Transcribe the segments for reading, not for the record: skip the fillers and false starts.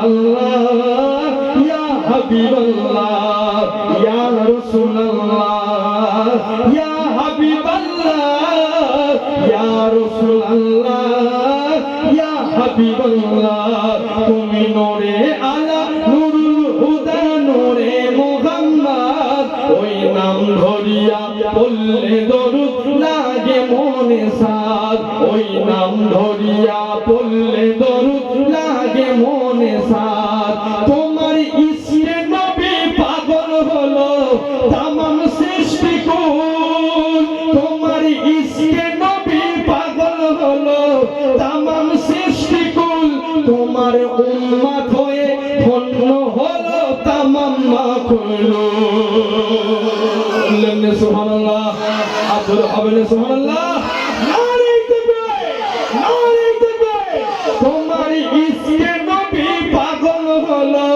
আল্লাহ ইয়া হাবিবাল্লাহ ইয়া রাসূলুল্লাহ ইয়া হাবিবাল্লাহ ইয়া রাসূলুল্লাহ ইয়া হাবিবাল্লাহ তুমি নূরে আলা নূরুল হুদা নূরে মুহাম্মদ ওই নাম ধরিয়া বললে দরুদ লাগে মনে সাদ ওই নাম ধরিয়া বললে দরুদ লাগে মনে সাদ তোমার ইসরে নবী পাগল হলো তামাম সৃষ্টি কুল তোমার ইসরে নবী পাগল হলো তামাম সৃষ্টি কুল তোমার উম্মত হয়ে ধন্য হলো তামাম মাখলুক সুবহানাল্লাহ আব্দুল হাবিব সুবহানাল্লাহ নারে তাকবীর নারে তাকবীর তোমার ইসকে নবী পাগল হলো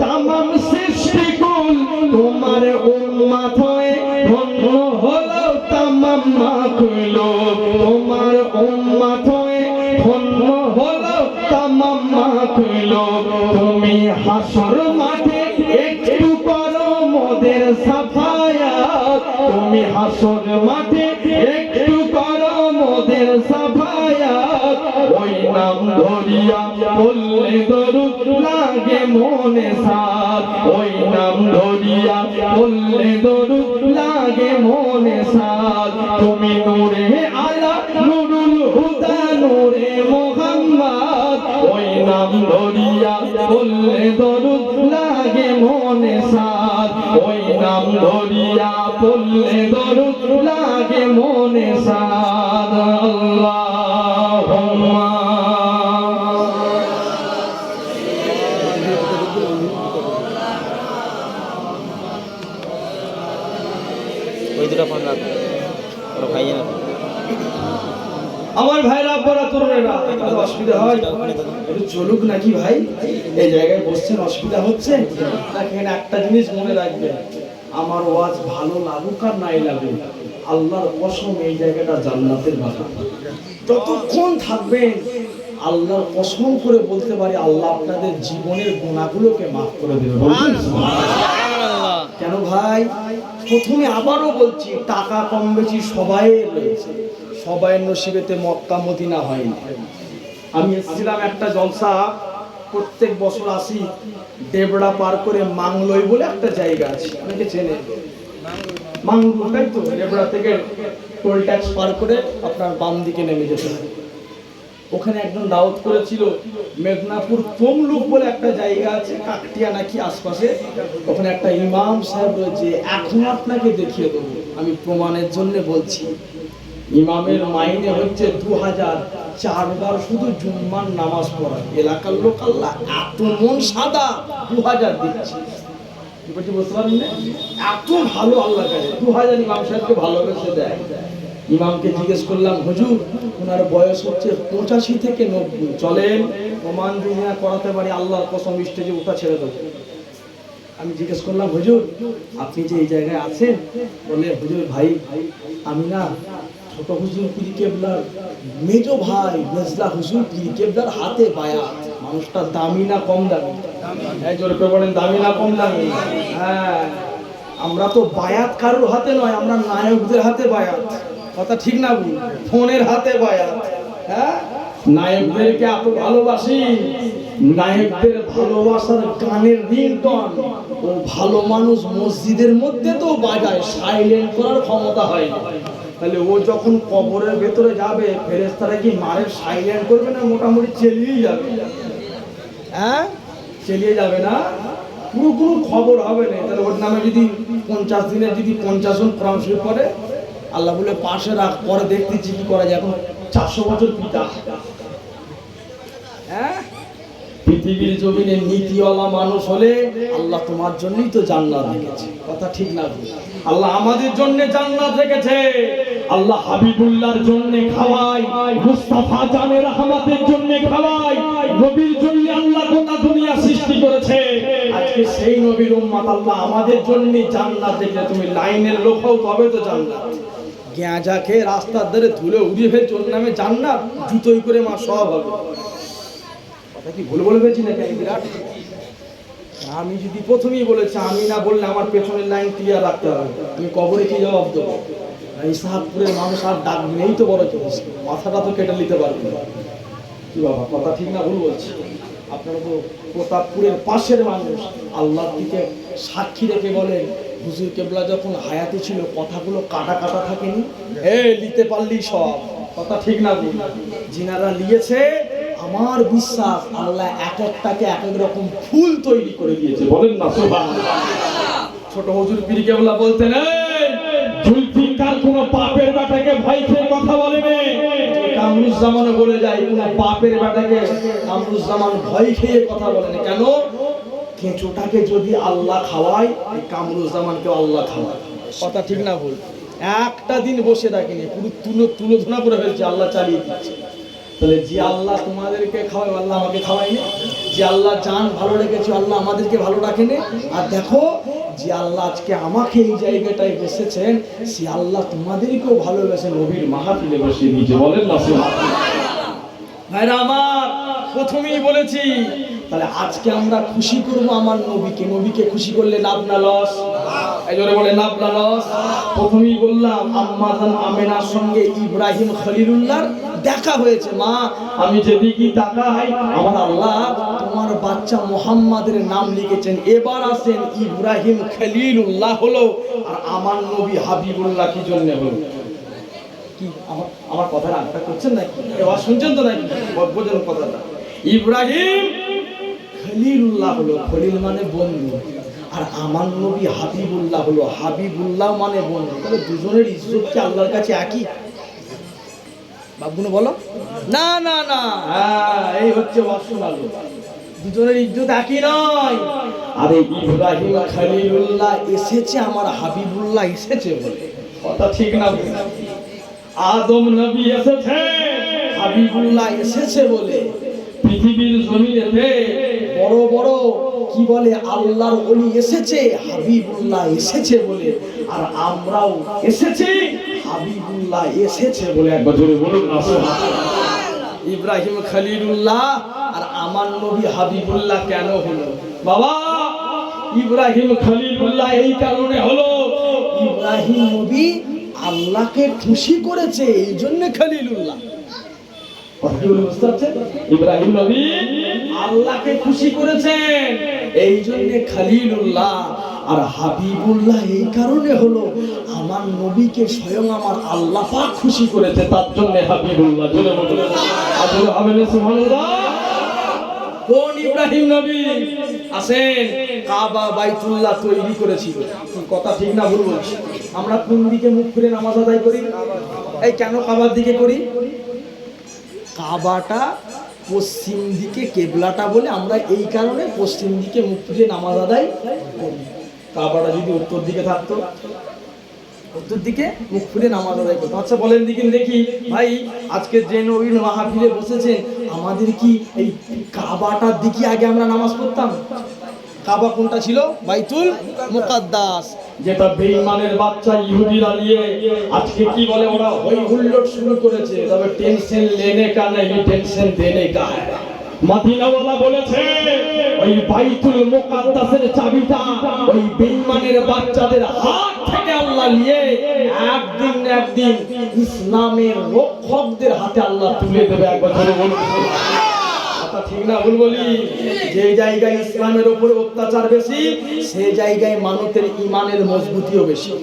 তামাম সৃষ্টি কুল তোমার উম্মত হয়ে ধন্য হলো তামাম মাখলুক তোমার উম্মত হয়ে ধন্য হলো তামাম মাখলুক তুমি হাসর মাঠে একটু করো মোদের সাফায়াত তুমি হাসর মাঠে একটু করো মোদের সাফায়াত ওই নাম ধরিয়া বললে দরুদ লাগে মনে সাদ ওই নাম ধরিয়া বললে দরুদ লাগে মনে সাদ তুমি নূরে আলা নূরুল হুদা নূরে মুহাম্মদ ওই নাম ধরিয়া বললে দরুদ লাগে মনে সাদ ওই নাম ধরিয়া বললে দরুদ লাগে মনে সাদ আল্লাহুম্মা আমার ভাইরা বড় তরুণেরা অসুবিধা হয় একটু চলুক নাকি ভাই এই জায়গায় বসছেন অসুবিধা হচ্ছে এখানে একটা জিনিস মনে রাখবেন আমার ওয়াজ ভালো লাগুক আর নাই লাগুক আল্লাহর কসম এই জায়গাটা জান্নাতের বাগান যতক্ষণ থাকবেন আল্লাহর কসম করে বলতে পারি আল্লাহ আপনাদের জীবনের গুনাহগুলোকে মাফ করে দেবে কেন ভাই প্রথমে আবারও বলছি টাকা কম বেশি সবাই রয়েছে সবাই নসিবেতে মক্কা মদিনা হয় না আমি এসেছিলাম একটা জলসা প্রত্যেক বছর আসি দেবড়া পার করে মাংলই বলে একটা জায়গা আছে অনেকে চেনে মাংলই তাই তো দেবড়া থেকে টোল ট্যাক্স পার করে আপনার বাম দিকে নেমে যেতে হবে ওখানে একজন দাওয়াত করেছিল মেদিনীপুর তমলুক বলে একটা জায়গা আছে কাকটিয়া নাকি আশপাশে ওখানে একটা ইমাম সাহেব রয়েছে এখন আপনাকে দেখিয়ে দেবো আমি প্রমাণের জন্য বলছি ইমামের মাইনে হচ্ছে 2000 4বার শুধু জুম্মার নামাজ পড়া এলাকার লোক আল্লাহ এত মন সাদা 2000 দিচ্ছে বুঝতে পারলেন এত ভালো আল্লাহ কাছে 2000 ইমাম সাহেবকে ভালোবেসে দেয় ইমামকে জিজ্ঞেস করলাম হুজুর ওনার বয়স হচ্ছে 85 থেকে 90 চলেন প্রমাণ দুনিয়া করাতে পারি আল্লাহর কসম স্টেজে উঠা ছেড়ে দেবো আমি জিজ্ঞেস করলাম হুজুর আপনি যে এই জায়গায় আছেন বলে হুজুর ভাই আমি না ছোট হুজুর পীর কেবলার মেজো ভাই মেজলা হুজুর পীর কেবলার হাতে বায়াত মানুষটা দামি না কম দামি এই জোরে করে বলেন দামি না কম দামি হ্যাঁ আমরা তো বায়াত কারোর হাতে নয় আমরা নায়কদের হাতে বায়াত কথা ঠিক না বল ফোনের হাতে বায়াত হ্যাঁ নায়কদেরকে এত ভালোবাসি নায়কদের ভালোবাসার গানের রিংটন ও ভালো মানুষ মসজিদের মধ্যে তো বাজায় সাইলেন্ট করার ক্ষমতা হয় না তাহলে ও যখন কবরের ভেতরে যাবে ফেরেশতারা কি মারে সাইলেন্ট করবে না মোটামুটি চেলিয়েই যাবে হ্যাঁ চেলিয়ে যাবে না পুরো কোনো খবর হবে না তাহলে ওর নামে যদি 50 দিনের যদি 50 জন কোরআন শরীফ পড়ে আল্লাহ বলে পাশে রাখ পরে দেখতেছি কি করা যায় এখন 400 বছর পিতা হ্যাঁ পৃথিবীর জমিনে নীতিওয়ালা মানুষ হলে আল্লাহ তোমার জন্যই তো জান্নাত রেখেছে কথা ঠিক না আল্লাহ আমাদের জন্য জান্নাত রেখেছে আল্লাহ হাবিবুল্লাহর জন্য খাওয়ায় মুস্তাফা জানের রহমতের জন্য খাওয়ায় নবীর জন্য আল্লাহ গোটা দুনিয়া সৃষ্টি করেছে আজকে সেই নবীর উম্মত আল্লাহ আমাদের জন্য জান্নাত রেখেছে তুমি লাইনের লোক হও তবে তো জান্নাত গাঁজা খেয়ে রাস্তার ধারে ধুলে উড়িয়ে ফেলছে ওর নামে জান্নাত জুতোই করে মা সব হবে কি ভুল বলে ফেলছি নাকি আমি বিরাট? আমি যদি প্রথমেই বলেছি, আমি না বললে আমার পেছনের লাইন ক্লিয়ার রাখতে হবে, আমি কবরে কি জবাব দেবো? এই সাহাবপুরের মানুষ আর ডাক নেই তো বড় জিনিস, মাথাটা তো কেটে নিতে পারবে না। কি বাবা, কথা ঠিক না ভুল বলছি? আপনারা তো প্রতাপপুরের পাশের মানুষ, আল্লাহর দিকে সাক্ষী রেখে বলেন, হুজুর কেবলা যখন হায়াতে ছিল কথাগুলো কাটা কাটা থাকেনি, নিতে পারলি সব। কথা ঠিক না ভুল? যিনারা নিয়েছে, আমার বিশ্বাস আল্লাহ এক একটাকে এক এক রকম ফুল তৈরি করে দিয়েছে, বলেন না সুবহানাল্লাহ। ছোট হুজুর পীর কেবলা বলতেন, জুলফিকার কোন বাপের বেটাকে ভয় খেয়ে কথা বলেনি। কামরুজ্জামানও বলে যায়, কোন বাপের বেটাকে কামরুজ্জামান ভয় খেয়ে কথা বলেনি। কেন? কেঁচোটাকে যদি আল্লাহ খাওয়ায়, এই কামরুজ্জামানকে আল্লাহ খাওয়ায়। কথা ঠিক না ভুল? একটা দিন বসে রাখিনি, পুরো তুলোধনা করে ফেলছে, আল্লাহ চালিয়ে দিচ্ছে। তাহলে যে আল্লাহ তোমাদেরকে খাওয়ায়, আল্লাহ আমাকে খাওয়ায়নি? যে আল্লাহ জান ভালো রেখেছে, আল্লাহ আমাদেরকে ভালো রাখেনি? আর দেখো, যে আল্লাহ আজকে আমাকে এই জায়গাটায় বসেছেন, সে আল্লাহ তোমাদেরকেও ভালোবেসে নবীর মাহফিলে বসিয়ে দিয়েছে, বলেন না সুবহানাল্লাহ। ভাইরা আমার, প্রথমেই বলেছি, তাহলে আজকে আমরা খুশি করব আমার নবীকে। নবীকে খুশি করলে লাভ না লস? এই জোরে বলে লাভ না লস? প্রথমেই বললাম, আম্মা জান আমেনার সঙ্গে ইব্রাহিম খলিলুল্লাহর দেখা হয়েছে। মা, আমি যেদিকে তাকাই, আমার আল্লাহ তোমার বাচ্চা মুহাম্মাদের নাম লিখেছেন। এবার আসেন, ইব্রাহিম খলিলুল্লাহ হলো, আর আমার নবী হাবিবুল্লাহ কি জন্য হলো? কি আমার কথা রাগটা করছেন নাকি? এবার শুনছেন তো নাকি? বোঝেন কথাটা। ইব্রাহিম খলিলুল্লাহ হলো, খলিল মানে বন্ধু, আর আমার নবী হাবিবুল্লাহ হলো, হাবিবুল্লাহ মানে বন্ধু। তাহলে দুজনের ইজ্জত কি আল্লাহর কাছে একই? বাবুনে বলো না না না, এই হচ্ছে ওয়াসনালু, দুজনের ইজ্জত একই নয়। আরে ইব্রাহিম খলিলুল্লাহ এসেছে, আমার হাবিবুল্লাহ এসেছে বলে। কথা ঠিক না? আদম নবী এসেছে, হাবিবুল্লাহ এসেছে বলে। পৃথিবীর জমিনেতে বড় বড় কি বলে আল্লাহর ওলি এসেছে, হাবিবুল্লাহ এসেছে বলে। আর আমরাও এসেছি, হাবিবুল্লাহ এসেছে বলে। একবার জোরে বলুন না সুবহানাল্লাহ। ইব্রাহিম খলিলুল্লাহ আর আমার নবী হাবিবুল্লাহ কেন হলো বাবা? ইব্রাহিম খলিলুল্লাহ এই কারণে হলো, ইব্রাহিম নবী আল্লাহকে খুশি করেছে, এই জন্য খলিলুল্লাহ। ইব্রাহিম নবী আল্লাহকে খুশি করেছেন, এই জন্য খলিলুল্লাহ। আর হাবিবুল্লাহ এই কারণে হলো, আমার নবীকে স্বয়ং আমার আল্লাহ পাক খুশি করেছে, তার জন্য হাবিবুল্লাহ। জোরে বলুন সুবহানাল্লাহ। কোন ইব্রাহিম নবী? আসেন, কাবা বাইতুল্লাহ তৈরি করেছিল। কথা ঠিক না ভুল বলছি? আমরা কোন দিকে মুখ ফিরে নামাজ আদায় করি? এই কেন কাবার দিকে করি? কাবাটা পশ্চিম দিকে কেবলাটা বলে আমরা এই কারণে পশ্চিম দিকে মুখ ফিরে নামাজ আদায় করি। কাবাটা যদি উত্তর দিকে থাকতো, উত্তর দিকে মুখ ফিরে নামাজ আদায় করতো। আচ্ছা বলেন দেখি ভাই, আজকে যে নবীর মাহফিলে বসেছেন, আমাদের কি এই কাবাটার দিকে আগে আমরা নামাজ পড়তাম? কাবা কোনটা ছিল? বাইতুল মুকাদ্দাস, যেটা বেঈমানের বাচ্চা ইহুদিরা নিয়ে আজকে কি বলে, ওরা হই হুল্লোড় শুরু করেছে। তবে টেনশন লেনে কা নেই, টেনশন দেনে কা হ্যায়। মদিনাওয়ালা বলেছে, ওই বাইতুল মুকাদ্দাসের চাবিটা ওই বেঈমানের বাচ্চাদের হাত থেকে আল্লাহ নিয়ে একদিন না একদিন ইসলামের রক্ষকদের হাতে আল্লাহ তুলে দেবে। একবার ধরে বলুন কথা ঠিক না ভুল বলি? যে জায়গায় ইসলামের উপরে অত্যাচার বেশি, সেই জায়গায় মানুষের ইমানের মজবুতিও বেশি।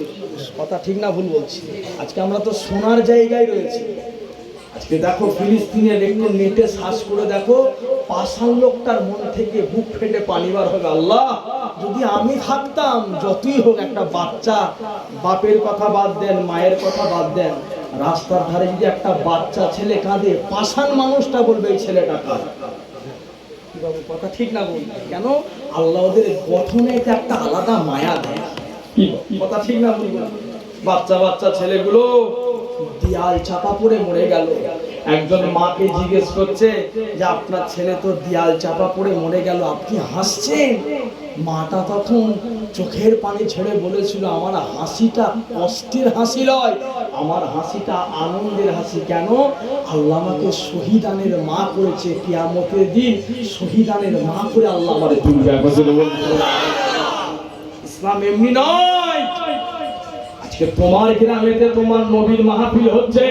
কথা ঠিক না ভুল বলছি? আজকে আমরা তো সোনার জায়গায় রয়েছি। আজকে দেখো ফিলিস্তিনের একটু নেটে সার্চ করে দেখো, পাষাণ লোকটার মন থেকে বুক ফেটে পানি বার হবে। আল্লাহ, যদি আমি থাকতাম, যতই হোক একটা বাচ্চা, বাপের কথা বাদ দেন, মায়ের কথা বাদ দেন, রাস্তার ধারে যদি একটা বাচ্চা ছেলে কাঁদে, পাষাণ মানুষটা বলবে এই ছেলেটা কাঁদ। কথা ঠিক না বল? কেন? আল্লাহ ওদের গঠনে একটা আলাদা মায়া দেয়। কথা ঠিক না বলবো? বাচ্চা বাচ্চা ছেলেগুলো দেয়াল চাপা পড়ে মরে গেল, একজন মাকে জিজ্ঞেস করছে যে আপনার ছেলে তো দেয়াল চাপা পড়ে মরে গেল, আপনি হাসছেন? মাটা তখন চোখের পানি ছেড়ে বলেছিল, আমার হাসিটা কষ্টের হাসি নয়, আমার হাসিটা আনন্দের হাসি। কেন? আল্লাহ আমাকে শহীদানের মা করেছে, কিয়ামতের দিন শহীদানের মা করে আল্লাহ আমাদের তুলবে। ইসলাম এমনি নয়। আজকে তোমার গ্রামেতে তোমার নবীর মাহফিল হচ্ছে,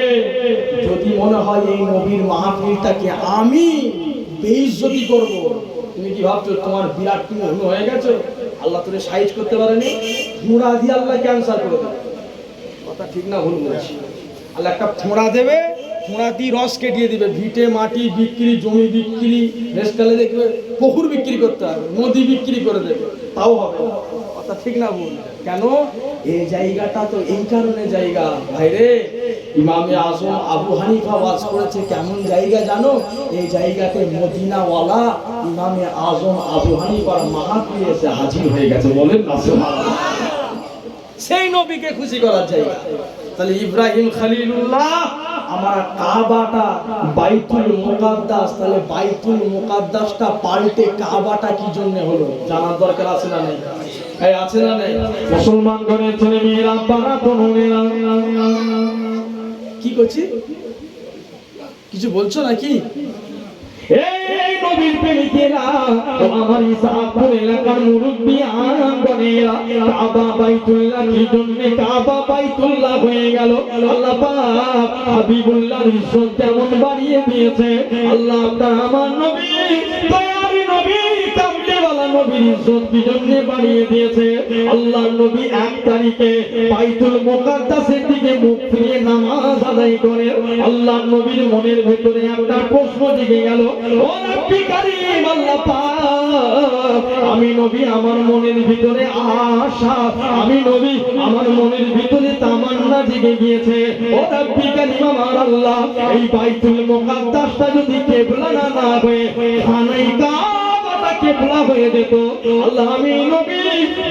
যদি মনে হয় এই নবীর মাহফিলটাকে আমি বেইজ্জতি করব, তুমি কি ভাবছো তোমার বিরাট তুমি হয়ে গেছো? আল্লাহ তোরে সাইজ করতে পারেনি, ফোঁড়া দিয়ে আল্লাহ ক্যান্সার করে দেবে। কথা ঠিক না ভুল বলছি? আল্লাহ একটা ফোঁড়া দেবে, ফোঁড়া দিয়ে রস কেটিয়ে দিবে, ভিটে মাটি বিক্রি, জমি বিক্রি, রেস্টালে দেখবে পুকুর বিক্রি করতে হবে, নদী বিক্রি করে দেবে, তাও হবে। কথা ঠিক না ভুল? কেন? এই জায়গাটা তো এই কারণে জায়গা ভাইরে, ইমামে আজম আবু হানিফা ওয়াজ করেছে কেমন জায়গা জানো? এই জায়গাতে মদিনাওয়ালা ইমামে আজম আবু হানিফার মাহফিল এসে হাজির হয়ে গেছে। বলেন না সুবহানাল্লাহ। সেই নবীকে খুশি করার জায়গা। তাহলে ইব্রাহিম খলিলুল্লাহ আমার কাবাটা বাইতুল মুকাদ্দাস, তাহলে বাইতুল মুকাদ্দাসটা পাল্টে কাবাটা কি জন্য হলো জানার দরকার আছে না নেই? এই আছে না নেই? মুসলমান ঘরের ছেলে মেয়েরা পাড়া তরুণেরা কি করছি? কিছু বলছো নাকি? এই নবীর প্রেমিকেরা, আমার ইসাপুর এলাকার মুরব্বী আঙ্গনেরা, কাবা বাইতুল্লাহ কি জন্য কাবা বাইতুল্লাহ হয়ে গেল? আল্লাহ পাক হাবিবুল্লাহর ইজ্জত কেমন বাড়িয়ে দিয়েছে আল্লাহ। আপনার আমার নবী, দয়ার নবী, কামলিওয়ালা নবীর ইজ্জত কি জন্য বাড়িয়ে দিয়েছে? আল্লাহর নবী 1 তারিখে বাইতুল মুকাদ্দাসের দিকে মুখ ফিরিয়ে নামাজ আদায় করে আল্লাহর নবীর মনের ভিতরে একটা প্রশ্ন জেগে গেল, ও রব্বি কারীম আল্লাহ পাক, আমি নবী আমার মনের ভিতরে আশা, আমি নবী আমার মনের ভিতরে তামান্না জেগে গিয়েছে, ও রব্বি কারীম আমার আল্লাহ, এই বাইতুল মুকাদ্দাসটা যদি কিবলা না হয়ে খানায় কাবাটা কিবলা হয়ে যেত, আল্লাহ আমি নবী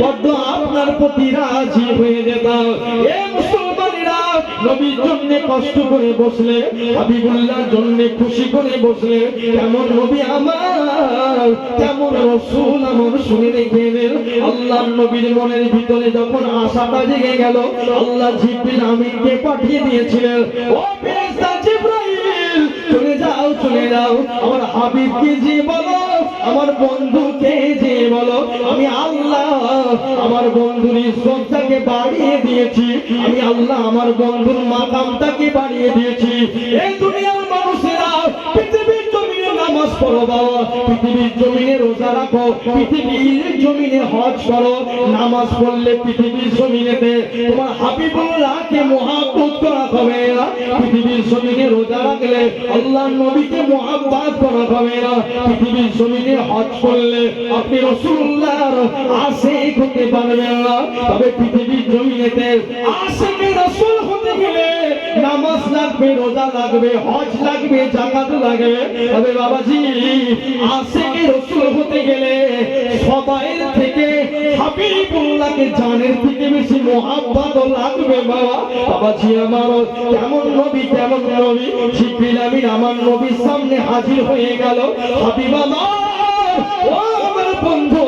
বড় আপনার প্রতি রাজি হয়ে যেতাম। এ মুসলমানেরা, নবীর জন্য কষ্ট করে বসলে, হাবিবুল্লাহর জন্য খুশি করে বসলে, কেমন নবী আমার, কেমন রাসূল আমার, শুনে রেখেন। আল্লাহর নবীর মনের ভিতরে যখন আশাটা জেগে গেল, আল্লাহ জিবরিল আমিনকে পাঠিয়ে দিয়েছিলেন, ও ফেরেশতা জিবরাইল, চলে যাও চলে যাও, আমার হাবিবকে যে বলো, আমার বন্ধুকে যে বলো, আমি আল্লাহ আমার বন্ধুর ইজ্জতটাকে বাড়িয়ে দিয়েছি, আমি আল্লাহ আমার বন্ধুর মাকামটাকে বাড়িয়ে দিয়েছি। এই দুনিয়ার মানুষেরা পৃথিবীর জমিনে নামাজ পড়ো বাবা, পৃথিবীর জমিনে রোজা রাখো, পৃথিবীর জমিনে হজ করো, নামাজ পড়লে পৃথিবীর জমিনেতে তোমার হাবিবুল্লাহকে মুহাব্বত করা হবে না, পৃথিবীর জমিনে রোজা রাখলে আল্লাহর নবীকে মুহাব্বত করা হবে না, পৃথিবীর জমিনে হজ করলে আপনি রাসূলুল্লাহর আশিক হতে পারবেন না। তবে পৃথিবীর জমিনেতে আশিকে রাসূল হতে গেলে নামাজ লাগবে, রোজা লাগবে, হজ লাগবে, যাকাত লাগবে। তবে বাবাজি, আশিকে রাসূল হতে গেলে সবাইর থেকে হাবিবুল্লাহকে জানের থেকে বেশি মুহাব্বত লাগবে বাবা। বাবাজি আমার, কেমন নবী, কেমন নবী! জিবরিল আমিন আমার নবীর সামনে হাজির হয়ে গেল, হাবিব আমার, ও আমার বন্ধু,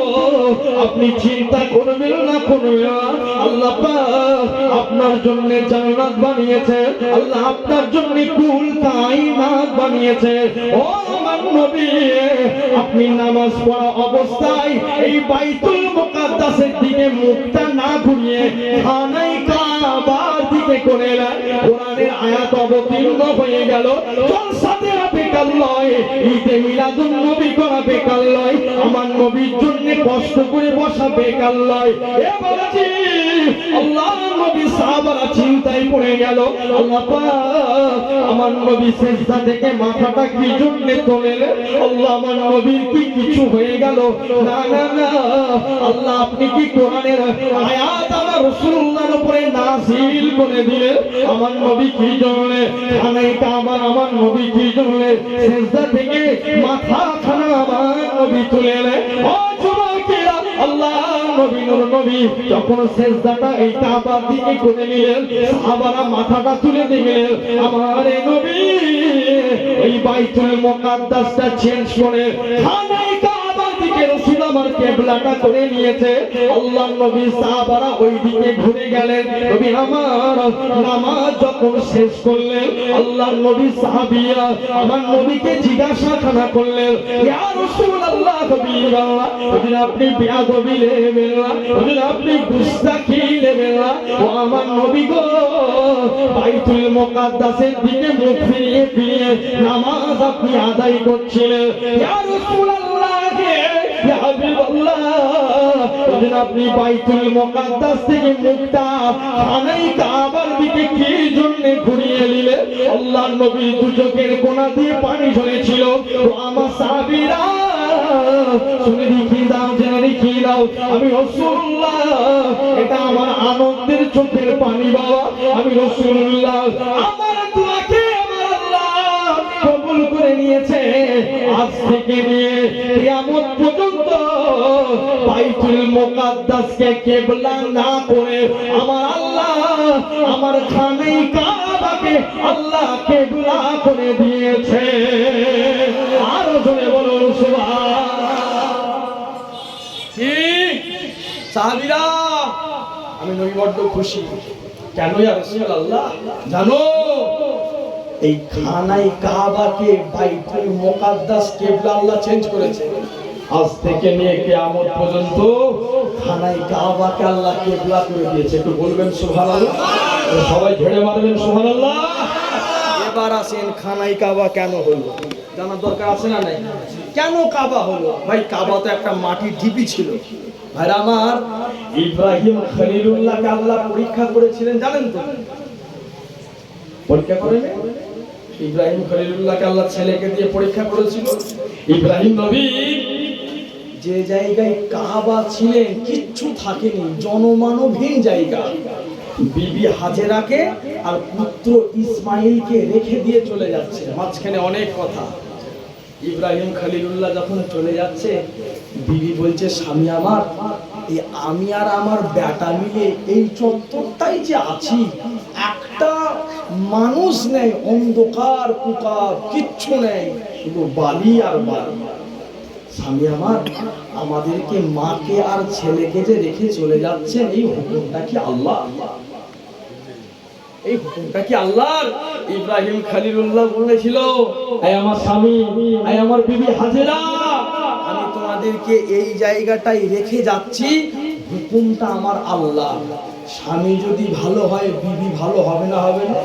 আপনি চিন্তা করবেন না, করবেন না, আল্লাহ পাক আপনার জন্য জান্নাত বানিয়েছে, আল্লাহ আপনার জন্য কুল কায়নাত বানিয়েছে। ও আমার নবী, আপনি নামাজ পড়া অবস্থায় এই বাইতুল মুকাদ্দাসের দিকে মুখটা না ঘুরিয়ে খানায় কাবার দিকে করে কোরআনের আয়াত অবতীর্ণ হয়ে গেল, জলসাতে বেকার নয়, ঈদে মিলাদুন নবী করা বেকার নয়, আমার নবীর জন্য কষ্ট করে বসা বেকার নয়। এ বাবাজি, আল্লাহর নবী সাহাবারা চিন্তায় পড়ে গেল, আল্লাহ পাক আমার নবী সিজদা থেকে মাথাটা কি জন্য তোলেন? আল্লাহ আমার নবীর কি কিছু হয়ে গেল? না না না, আল্লাহ আপনি কি কোরআনের আয়াত আমার রাসূলুল্লাহর উপরে নাযিল করে দিলেন? আমার নবী কি জন্য খানায় কাবা, আমার নবী কি জন্য সিজদা থেকে মাথা খানা আমার নবী তুলেন? ও যুবকেরা, আল্লাহ নবী নূর নবী যখন সিজদাটা এই কাবার দিকে করে নিলেন, সাহাবারা মাথাটা তুলে দিলেন, আমার নবী ওই বাইতুল মুকাদ্দাসটা চেঞ্জ করে খানায় কাবার দিকে রাসূল আমার কিবলাটা করে নিয়েছে। আল্লাহর নবী সাহাবারা ওই দিকে ঘুরে গেলেন। নবী আমার নামাজ যখন শেষ করলেন, আল্লাহর নবী সাহাবীরা আমার নবীকে জিজ্ঞাসা করলেন, ইয়া রাসূলুল্লাহ, হাবিবাল্লাহ, যদি আপনি বেয়াদবি নেবেন না, যদি আপনি গুস্তাখি নেবেন না, ও আমার নবী গো, বাইতুল মুকাদ্দাসের দিকে মুখ ফিরিয়ে ফিরিয়ে নামাজ আপনি আদায় করছিলেন। ইয়া রাসূলুল্লাহ, ইয়া হাবিবাল্লাহ, যদি আপনি বাইতুল মুকাদ্দাস থেকে মুখটা খানায় কাবার দিকে কি জন্য ঘুরিয়ে নিলেন? আল্লাহর নবীর দু চোখের কোণা দিয়ে পানি ঝরেছিল। ও আমার সাহাবীরা, শুনে রেখে দাও, জেনে রেখে দাও, আমি রাসূলুল্লাহ, এটা আমার আনন্দের চোখের পানি বাবা। আমি রাসূলুল্লাহ, আমার দোয়াকে আমার আল্লাহ কবুল করে নিয়েছে। আজ থেকে নিয়ে কিয়ামত পর্যন্ত বাইতুল মুকাদ্দাসকে কিবলা না করে আমার আল্লাহ আমার খানায় কাবাকে আল্লাহ কিবলা করে দিয়েছে। আর জোরে বলো সুবহান। কি সাহাবীরা, আমি নবী বড় খুশি। কেন ইয়া রাসূলুল্লাহ জানো? এই খানায় কাবাকে বাইতুল মুকাদ্দাস কিবলা আল্লাহ চেঞ্জ করেছে। আজ থেকে নিয়ে কিয়ামত পর্যন্ত খানায় কাবাকে আল্লাহ কিবলা করে দিয়েছে। একটু বলবেন সুবহানাল্লাহ, সবাই ঝেড়ে মারবেন সুবহানাল্লাহ। এবার আসেন খানায় কাবা কেন হলো, জানার দরকার আছে না নাই? কেন কাবা হলো? ভাই কাবা তো একটা মাটির ঢিপি ছিল। ভাইরা আমার, ইব্রাহিম খলিলুল্লাহকে আল্লাহ পরীক্ষা করেছিলেন, জানেন তো? পরীক্ষা করেন, ইব্রাহিম খলিলুল্লাহকে আল্লাহ ছেলেকে দিয়ে পরীক্ষা করেছিল। ইব্রাহিম নবী যে জায়গায় কাবা ছিলেন কিচ্ছু থাকেনি, জনমানবহীন জায়গা, বিবি হাজেরাকে আর পুত্র ইসমাইলকে রেখে দিয়ে চলে যাচ্ছে। মাঝখানে অনেক কথা। ইব্রাহিম খলিলুল্লাহ যখন চলে যাচ্ছে, বিবি বলছে, স্বামী আমার, এই আমি আর আমার বেটা মিলে এই চত্বরটাই যে আছি, একটা মানুষ নেই, অন্ধকার কুকার কিচ্ছু নেই, শুধু বালি আর বালি। স্বামী আমার, আমাদেরকে মাকে আর ছেলেকে যে রেখে চলে যাচ্ছেন, এই হুকুমটা কি আল্লাহ? এই হুকুমটা কি আল্লাহর? ইব্রাহিম খলিলুল্লাহ বলেছিল, এই আমার স্বামী, এই আমার বিবি হাজেরা, আমি তোমাদেরকে এই জায়গাটাই রেখে যাচ্ছি, হুকুমটা আমার আল্লাহ। স্বামী যদি ভালো হয়, বিবি ভালো হবে না? হবে না?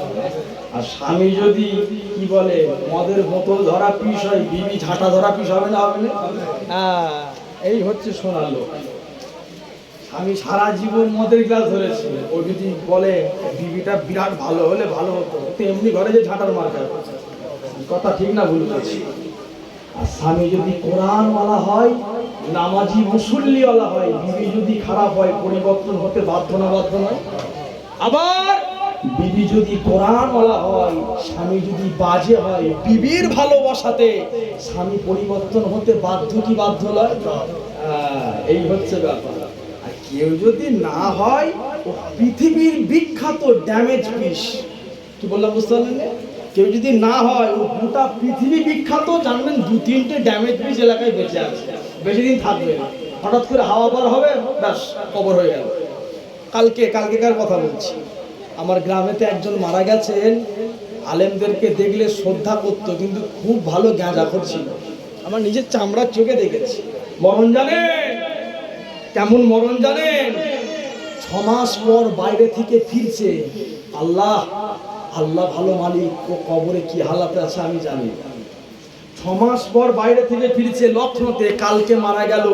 আর স্বামী যদি কি বলে মদের বোতল ধরা পিস হয়, বিবি ঝাঁটা ধরা পিস হবে না? হবে না? হ্যাঁ, এই হচ্ছে সোনালো। আমি সারা জীবন মদের গ্লাস ধরেছি, ও যদি বলে বিবিটা বিরাট ভালো হলে ভালো হতো, তো এমনি ঘরে যে ঝাঁটার মার খায়। কথা ঠিক না ভুল বলছি? আর স্বামী যদি কোরআনওয়ালা হয়, নামাজি মুসল্লিওয়ালা হয়, বিবি যদি খারাপ হয়, পরিবর্তন হতে বাধ্য না? বাধ্য নয়? আবার বিবি যদি কোরআনওয়ালা হয়, স্বামী যদি বাজে হয়, বিবির ভালোবাসাতে স্বামী পরিবর্তন হতে বাধ্য কি বাধ্য নয়? এই হচ্ছে ব্যাপার। আর কেউ যদি না হয়, ও পৃথিবীর বিখ্যাত ড্যামেজ পিস। কি বললাম বুঝতে পারলেন? কেউ যদি না হয়, ও গোটা পৃথিবী বিখ্যাত, জানবেন 2-3টে ড্যামেজ পিস এলাকায় বেঁচে আছে, বেশি দিন থাকবে না। হঠাৎ করে হাওয়া বার হবে, ব্যাস কবর হয়ে গেল। কালকেকার কথা বলছি, আমার গ্রামেতে একজন মারা গেছেন। আলেমদেরকে দেখলে শ্রদ্ধা করত, কিন্তু খুব ভালো গাঁজা করছিল। আমার নিজের চামড়ার চোখে দেখেছি। মরণ জানেন কেমন? মরণ জানেন? 6 মাস পর বাইরে থেকে ফিরছে। আল্লাহ ভালো মালিক, ও কবরে কি হালাতে আছে আমি জানি। 6 মাস পর বাইরে থেকে ফিরছে লখনৌতে, কালকে মারা গেল।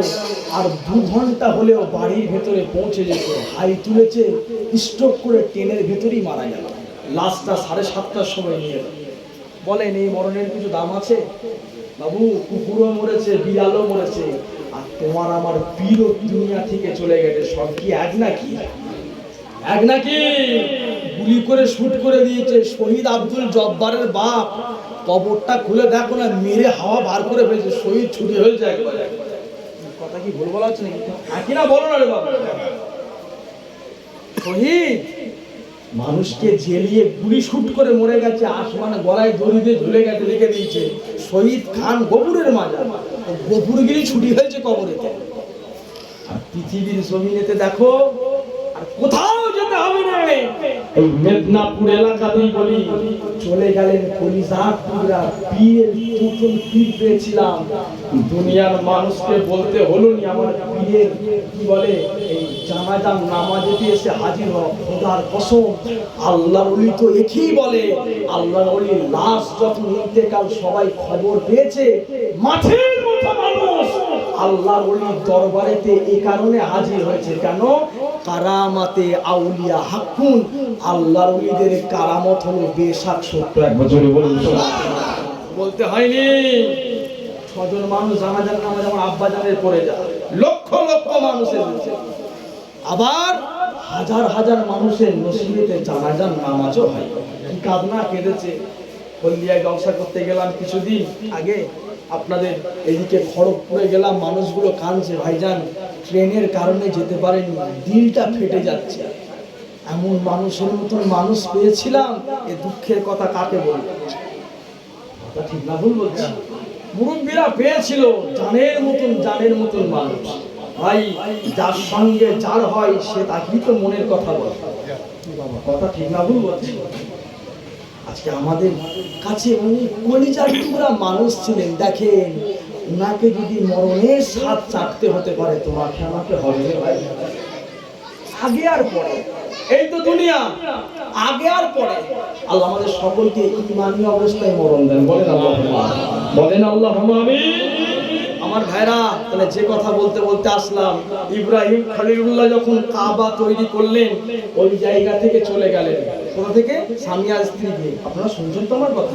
আর 2 ঘন্টা হলেও বাড়ির ভেতরে পৌঁছে যেত। হাই তুলেছে, স্ট্রোক করে ট্রেনের ভেতরেই মারা গেল। লাশটা 7:30টার সময় নিয়ে এলো। বলেন, এই মরণের কিছু দাম আছে? বাবু, কুকুরও মরেছে, বিড়ালও মরেছে, আর তোমার আমার পীরও দুনিয়া থেকে চলে গেছে। সব কি এক নাকি? এক নাকি? গুলি করে শুট করে দিয়েছে শহীদ আব্দুল জব্বারের বাপ। কবরটা খুলে দেখো না, মেরে হাওয়া বার করে ফেলছে, শহীদ ছুটি হয়েছে একবারে। কথা কি ভুল বলা হচ্ছে নাকি? একই না? বলো না রে বাবা। শহীদ মানুষকে জেলিয়ে গুলি শুট করে মরে গেছে, আসমানে গলায় দড়ি দিয়ে ঝুলে গেছে, লিখে দিয়েছে শহীদ খান গফুরের মাজার। গফুরগিরি ছুটি হয়েছে কবরেতে। আর পৃথিবীর জমিনেতে দেখো আর কোথাও যেতে হবে না, এই মেদিনীপুর এলাকাতেই বলি চলে গেলেন কলিজার টুকরা পীরের নতুন পীর পেয়েছিলাম। দুনিয়ার মানুষকে বলতে হলো নি আমার পীরের কি বলে এই জানাজার নামাজে এসে হাজির হও। খোদার কসম আল্লাহর ওলি তো একই বলে, আল্লাহর ওলির লাশ যখন ইন্তেকাল সবাই খবর পেয়েছে, মাঠের মতো মানুষ আল্লাহর ওলির দরবারেতে এই কারণে হাজির হয়েছে। কেন? কারামাতে আউলিয়া হাক্কুন, আল্লাহর ওলিদের কারামত হলো বেশক সত্য। এক বছরে বলুন, বলতে হয়নি। ছজন মানুষ জানাজার নামাজ আমার আব্বা জানের পড়ে যায়, লক্ষ লক্ষ মানুষের হয়েছে। আবার হাজার হাজার মানুষের নসিবেতে জানাজার নামাজও হয়। কি কাঁদনা কেঁদেছে। হলদিয়ায় জলসা করতে গেলাম কিছুদিন আগে, আপনাদের এদিকে খড়গপুরে গেলাম, মানুষগুলো কাঁদছে, ভাইজান ট্রেনের কারণে যেতে পারেনি, দিলটা ফেটে যাচ্ছে। এমন মানুষের মতন মানুষ পেয়েছিলাম, এ দুঃখের কথা কাকে বলবো? কথা ঠিক না ভুল বলছি? মুরব্বীরা পেয়েছিল জানের মতন মানুষ। ভাই যার সঙ্গে যার হয় সে তাকেই তো মনের কথা বলে। কথা ঠিক না ভুল বলছি? আজকে আমাদের কাছে উনি কলিজার টুকরা মানুষ ছিলেন। দেখেন উনাকে যদি মরণের স্বাদ চাটতে হতে পারে, তোমাকে আমাকে হবে ভাই। আগে আর পরে এই তো দুনিয়া, আগে আর পরে। আল্লাহ আমাদের সকলকে ঈমানি অবস্থায় মরণ দেন। বলেন আল্লাহুম্মা, বলেন আল্লাহুম্মা আমিন। আমার ভাইরা, তাহলে যে কথা বলতে বলতে আসলাম, ইব্রাহিম খলিলুল্লাহ যখন কাবা তৈরি করলেন, ওই জায়গা থেকে চলে গেলেন। কোথা থেকে? সামিয়া স্ত্রীকে। আপনারা শুনছেন তো আমার কথা?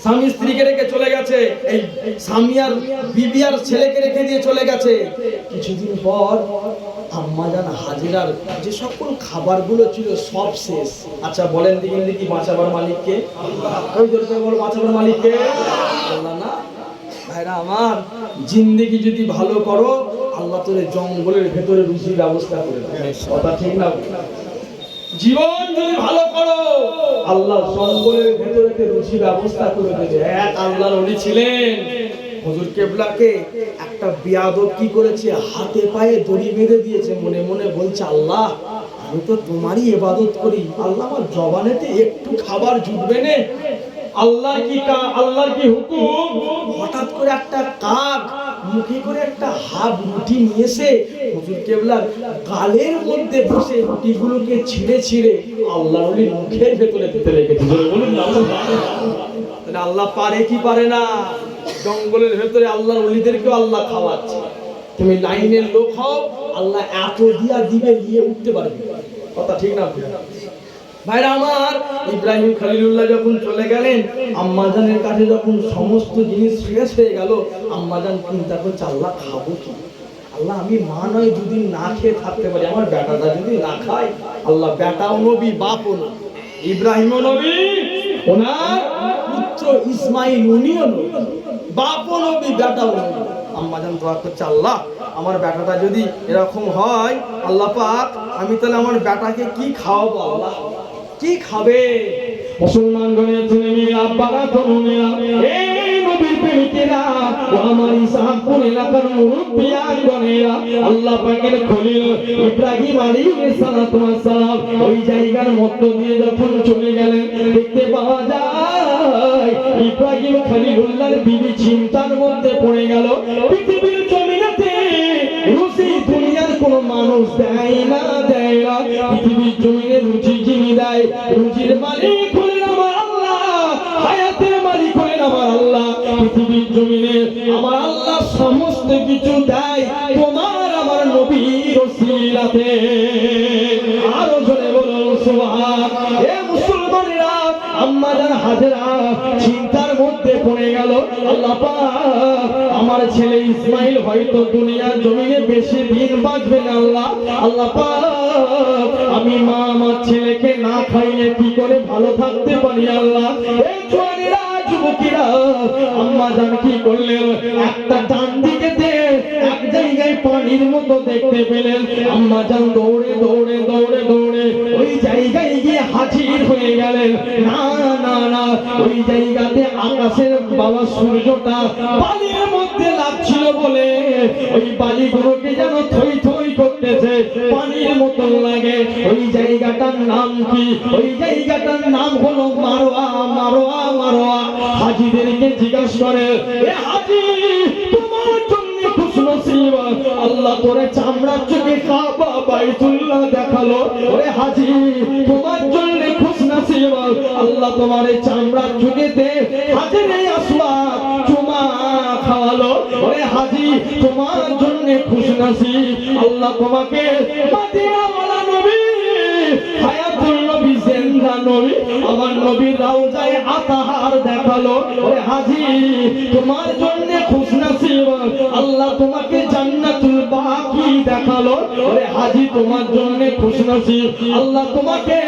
স্বামী স্ত্রীকে রেখে চলে গেছে, এই সামিয়ার বিবি আর ছেলেকে রেখে দিয়ে চলে গেছে। কিছুদিন পর আম্মাজান হাজেরার যে সকল খাবারগুলো ছিল সব শেষ। আচ্ছা বলেন দেখি বাঁচাবার মালিককে? ওই জোরে করে বলো, বাঁচাবার মালিককে? আল্লাহ না? ভাইরা আমার, জিন্দেগি যদি ভালো করো, আল্লাহ তোর জঙ্গলের ভেতরে রুজির ব্যবস্থা করে দেবে। কথা ঠিক না? জীবন যদি ভালো করো, আল্লাহ জঙ্গলের ভেতরে রুজি ব্যবস্থা করে দেবে। এক আল্লাহর ওলি ছিলেন, হুজুর কেবলাকে একটা বেয়াদব কি করেছে, হাতে পায়ে দড়ি বেঁধে দিয়েছে। মনে মনে বলছে, আল্লাহ আমি তো তোমারই ইবাদত করি, আল্লাহ আমার জবানেতে একটু খাবার জুটবে না। আল্লাহর কি হুকুম? হঠাৎ করে একটা কাক মুখে করে একটা হাফ রুটি নিয়ে এসে হুজুর কেবলার গালের মধ্যে বসে রুটিগুলোকে ছিঁড়ে ছিঁড়ে আল্লাহর ওলির মুখের ভেতরে দিতে লেগেছে। বলুন না, আল্লাহ পারে কি পারে না? জঙ্গলের ভেতরে আল্লাহর ওলিদেরকেও আল্লাহ খাওয়াচ্ছে। তুমি লাইনের লোক হও, আল্লাহ এত দিয়া দিবে, নিয়ে উঠতে পারবে। কথা ঠিক না? ভাইরা আমার, ইব্রাহিম খলিলুল্লাহ যখন চলে গেলেন, আম্মাজানের কাছে যখন সমস্ত জিনিস শেষ হয়ে গেল, আম্মাজান চিন্তা করছে, আল্লাহ খাবো কি? আল্লাহ আমি মা নয় দুদিন না খেয়ে থাকতে পারি, আমার বেটাটা যদি না খায়। আল্লাহ বেটাও নবী, বাপও নবী। ইব্রাহিমও নবী, ওনার পুত্র ইসমাইল উনিও নবী, বাপও নবী, বেটাও নবী। আম্মাজান দোয়া করছে, আল্লাহ আমার বেটাটা যদি এরকম হয়, আল্লাহ পাক আমি তাহলে আমার বেটাকে কি খাওয়াবো? আল্লাহ কি খাবে? মুসলমান গণের ছেলেমেয়েরা, আব্বারা, তরুণেরা, এই নবীর প্রেমিকেরা ও আমার ইসহাকপুর এলাকার মুরব্বিয়ান গণেরা, আল্লাহ পাকের খলিল ইব্রাহিম আলাইহিস সালাতু ওয়াস সালাম ওই জায়গার মধ্য দিয়ে যখন চলে গেলেন, দেখতে পাওয়া যায় ইব্রাহিম খলিলুল্লাহর বিবি চিন্তার মধ্যে পড়ে গেল। পৃথিবীর জমিনেতে রুচি দুনিয়ার কোন মানুষ দেয় না। পৃথিবীর জমিনে রুচি যিনি দেয়, রুচির মালিক হলেন আমার আল্লাহ, হায়াতের মালিক হলেন আমার আল্লাহ। পৃথিবীর জমিনে আমার আল্লাহ সমস্ত কিছু দেয় তোমার আমার নবীর ওসিলাতে। আরো জোরে বলুন সুবহান। এ মুসলমানেরা, আম্মাজান হাজেরা চিন্তার মধ্যে পড়ে গেল, আল্লাহ পাক আমার ছেলে ইসমাইল হয়তো দুনিয়ার জমিনে বেশি দিন বাঁচবে না। আল্লাহ পাক আমি মা আমার ছেলেকে না খাইয়ে কি করে ভালো থাকতে পারি? আল্লাহ এই জওয়ানেরা, যুবকেরা, আম্মাজান কি করলেন, একটা ডান দিকে এক জায়গায় পানির মতো দেখতে পেলেন। আম্মা জান দৌড়ে দৌড়ে দৌড়ে দৌড়ে ওই জায়গায় গিয়ে হাজির হয়ে গেলেন। না না না, ওই জায়গাতে আকাশের বাবা সূর্যটা বালির মধ্যে লাগছিল বলে ওই বালিগুলোকে যেন থই থই করতেছে, পানির মতো লাগে। ওই জায়গাটার নাম কি? ওই জায়গাটার নাম হলো মারোয়া। মারোয়া মারোয়া। হাজিদেরকে জিজ্ঞাসা করে, এ হাজি, তোমার জন্য খুশনসিব, আল্লাহ তোরে চামড়ার চোখে কাবা বাইতুল্লাহ দেখালো। ওরে হাজি, তোমার জন্য খুশনসিব, আল্লাহ তোমার চামড়ার চোখেতে হাজিরে আসওয়াদ চুমা খাওয়ালো। ওরে হাজি, তোমার জন্য খুশনসিব, আল্লাহ তোমাকে মদিনাওয়ালা নবী, হায়াতুল নবী, জিন্দা নবী, আমার নবীর রওজায়ে আতাহার দেখালো। ওরে হাজি, তোমার জন্য খুশনসিব, আল্লাহ তোমাকে জান্নাতুল বাকি দেখালো। ওরে হাজি, তোমার জন্য খুশনসিব, আল্লাহ তোমাকে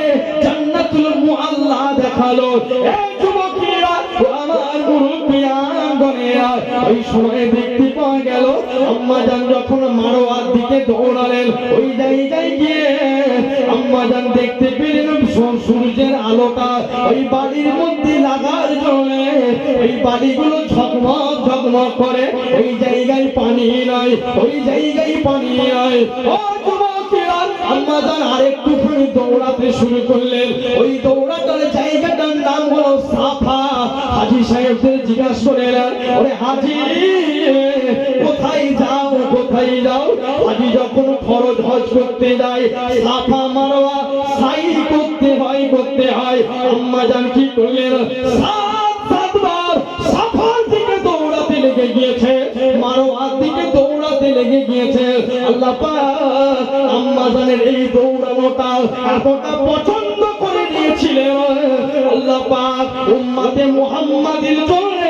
জান্নাতুল মুআল্লা দেখালো। এই যুবকেরা, আমার মুরব্বিয়ানগণেরা, ওই সময় দেখতে পাওয়া গেল আম্মা জান যখন মারোয়ার দিকে দৌড়ালেন, ওই জায়গায় গিয়ে আম্মা জান দেখতে পেলেন সূর্যের আলোটা ওই বাড়ির মধ্যে লাগার জন্য ওই বাড়িগুলো ঝকমক ঝকমক করে। ওই জায়গায় পানি নাই, ওই জায়গায় পানি নাই। ও যুবকেরা, আম্মা জান আরেকটুখানি দৌড়াতে শুরু করলেন। ওই দৌড়াটার জায়গাটার নাম হলো সাফা। হাজী সাহেবদের জিজ্ঞাসা করলেন, ওরে হাজী, কোথায় যাও কোথায় যাও? হাজী যখন ফরজ হজ করতে যায়, সাফা মারওয়া সাই করতে হয় করতে হয়। আম্মা জান কি করলেন? সাতবার সাফার দিকে দৌড়াতে লেগে গিয়েছে, মারওয়ার দিকে দৌড়াতে লেগে গিয়েছে। আল্লাহ পাক আম্মা জানের এই দৌড়ানোটা এতটা পছন্দ করে নিয়েছিলেন, আল্লাহ পাক উম্মতে মুহাম্মাদির জন্য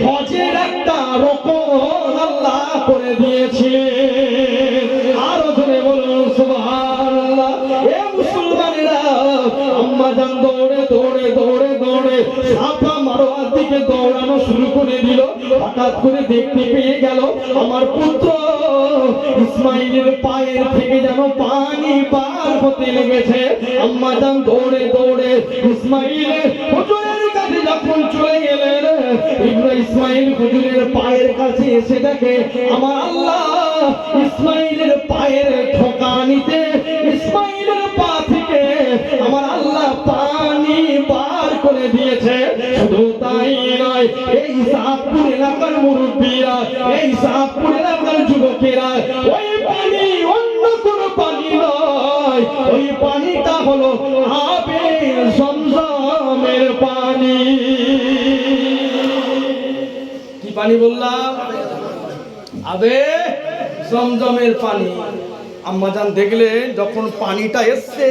হজের একটা রকম আল্লাহ করে দিয়েছিলেন। আরো জোরে বলুন সুবহানাল্লাহ। এ মুসলমানেরা, আম্মা জান দৌড়ে দৌড়ে দৌড়ে দৌড়ে সাফা মারওয়ার দিকে দৌড়ানো শুরু করে দিল। হঠাৎ করে দেখতে পেয়ে গেল আমার পুত্র ইসমাইলের পায়ের থেকে যেন পানি পার হতে লেগেছে। আম্মা জান দৌড়ে দৌড়ে ইসমাইলের হুজুরের কাছে যখন চলে গেলেন, ইসমাইল হুজুরের পায়ের কাছে এসে দেখে আমার আল্লাহ ইসমাইলের পায়ের ঠোকানিতে ইসমাইলের পা থেকে আমার আল্লাহ পানি পার করে দিয়েছে। শুধু তাই নয়, এই সাহাবপুর এলাকার মুরব্বীরা, এই সাহাবপুর এলাকার যুবকেরা, ওই পানি অন্য কোনো পানি নয়, ওই পানিটা হলো আবে জমজমের পানি। কি পানি বললাম? আবে জমজমের পানি। আম্মাজান দেখলেন যখন পানিটা এসছে,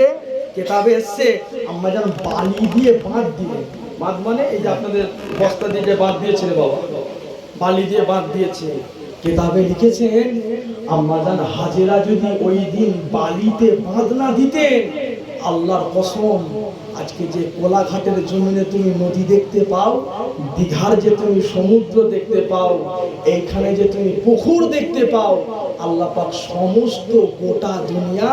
কেতাবে এসছে, আম্মাজান বালি দিয়ে বাঁধ দিলেন। বাঁধ মানে এই যে আপনাদের বস্তা দিয়ে যে বাঁধ দিয়েছিল বাবা, বালি দিয়ে বাঁধ দিয়েছে। কেতাবে লিখেছেন আম্মাজান হাজেরা যদি ওই দিন বালিতে বাঁধ না দিতেন, আল্লাহর কসম, আজকে যে কোলাঘাটের জমিনে তুমি নদী দেখতে পাও, দীঘার যে তুমি সমুদ্র দেখতে পাও, এইখানে যে তুমি পুকুর দেখতে পাও, আল্লাহ পাক সমস্ত গোটা দুনিয়া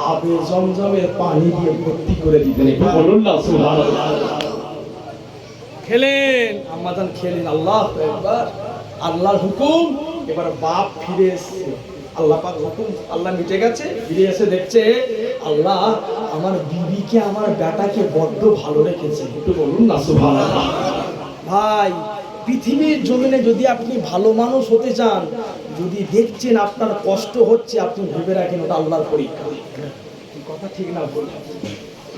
আবে জমজমের পানি দিয়ে ভর্তি করে দিতেন। একটু বলুন না সুবহানাল্লাহ। খেলেন আম্মাজান, খেলেন। আল্লাহু আকবার, আল্লাহর হুকুম। এবার বাপ ফিরে এসেছে, আল্লাহ পাক হুকুম, আল্লাহ মিটে গেছে। ফিরে এসে দেখছে আল্লাহ আমার বিবিকে আমার বেটাকে বড্ড ভালো রেখেছে। একটু বলুন না সুবহানাল্লাহ। ভাই, পৃথিবীর জমিনে যদি আপনি ভালো মানুষ হতে চান, যদি দেখছেন আপনার কষ্ট হচ্ছে, আপনি ভেবে রাখেন ওটা আল্লাহর পরীক্ষা। কথা ঠিক না বল?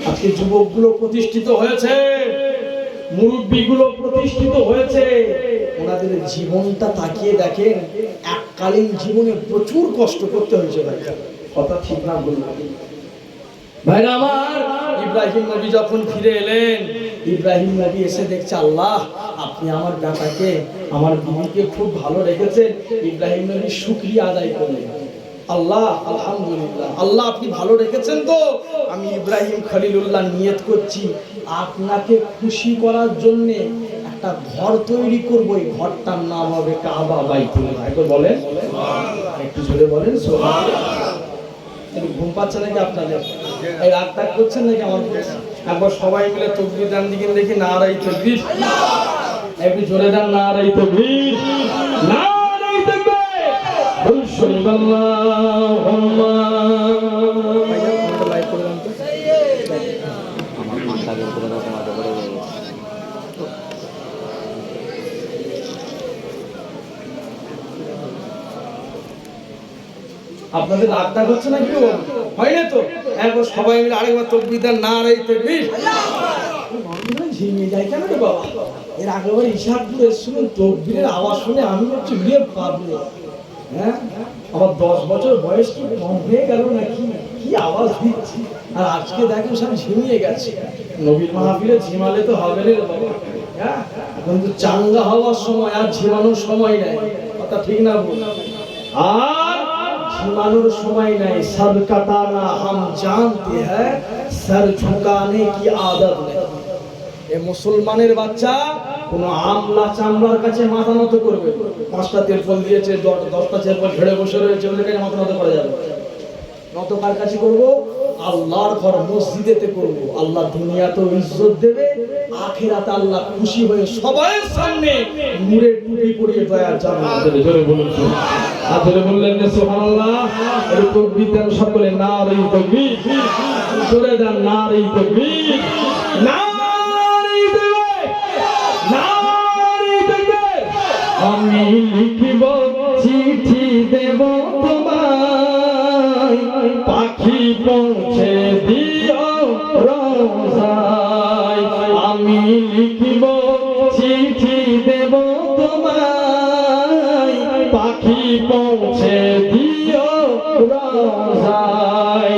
আজকে যুবকগুলো প্রতিষ্ঠিত হয়েছে, মুরব্বীগুলো প্রতিষ্ঠিত হয়েছে, ওনাদের জীবনটা তাকিয়ে দেখেন, এককালীন জীবনে প্রচুর কষ্ট করতে হয়েছে ভাই। কথা ঠিক না বললাম? ভাইরা আমার, ইব্রাহিম নবী যখন ফিরে এলেন, ইব্রাহিম নবী এসে দেখছে আল্লাহ আপনি আমার বেটাকে, আমার বিবিকে খুব ভালো রেখেছেন। ইব্রাহিম নবী শুকরিয়া আদায় করলেন, আল্লাহ আলহামদুলিল্লাহ, আল্লাহ আপনি ভালো রেখেছেন তো আমি ইব্রাহিম খলিলুল্লাহ নিয়ত করছি আপনাকে খুশি করার জন্য একটা ঘর তৈরি করব, এই ঘরটার নাম হবে কাবা বাইতুল্লাহ। একবার বলেন। একটু জোরে বলেন সুবহানাল্লাহ। ঘুম পাচ্ছে নাকি আপনাদের? এই রাগ টাগ করছেন নাকি আমার? একবার সবাই মিলে তাকবীর দেন দিকে দেখি, নারাই তাকবীর। একটু জোরে দেন, নারাই তাকবীর, নারাই তাকবীর। বল সুবহানাল্লাহুম্মা। ভাইয়া ফোনটা লাইভ করে দেন তো। আমার মাথা বের করে দাও, মাথা করে দাও। আপনাদের রাগটা হচ্ছে না কেউ? হয় না তো? একবার সবাই মিলে আরেকবার তাকবীর দেন, নারাই তাকবীর। ঝিমিয়ে যায় কেন রে বাবা? এর আগেবার ইশাকপুর এসেছিলেন, তাকবীরের আওয়াজ শুনে আমি হচ্ছে গিয়ে ভাবলে, হ্যাঁ আমার 10 বছর বয়স কি কম হয়ে গেল নাকি? কি আওয়াজ দিচ্ছি, আর আজকে দেখেন সব ঝিমিয়ে গেছে। নবীর মাহফিলে ঝিমালে তো হবে না রে বাবা। হ্যাঁ এখন তো চাঙ্গা হওয়ার সময়, আর ঝিমানোর সময় নাই। কথা ঠিক না বল? আর ঝিমানোর সময় নাই। সব কাটানা হাম জানতে হ্যায়, সর ঝুকানে কি আদত নেই। এ মুসলমানের বাচ্চা কোন আমলা চামড়ার কাছে মাথা নত করবে? 5টা তেল ফল দিয়েছে, 10টা চেরপল ঝেড়ে বসে রয়েছে, ওদের কাছে মাথা নত করা যাবে? নত কার কাছে করব? আল্লাহর ঘর মসজিদেতে করব। আল্লাহ দুনিয়াতেও ইজ্জত দেবে, আখিরাতে আল্লাহ খুশি হয়ে সবার সামনে নূরের টুপি পরিয়ে দয়া জান্নাতে জোরে বলুন সুবহানাল্লাহ। আদরে বললেন না সুবহানাল্লাহ। এর তাকবীর দেন সকলে, নারাই তাকবীর। জোরে দেন, নারাই তাকবীর, নারাই তাকবীর, নারাই তাকবীর। আমি লিখিব চিঠি দেব তোমায়, পাখি পৌঁছে দিও রোজায়। আমি লিখিব চিঠি দেব তোমায়, পাখি পৌঁছে দিও রোজায়।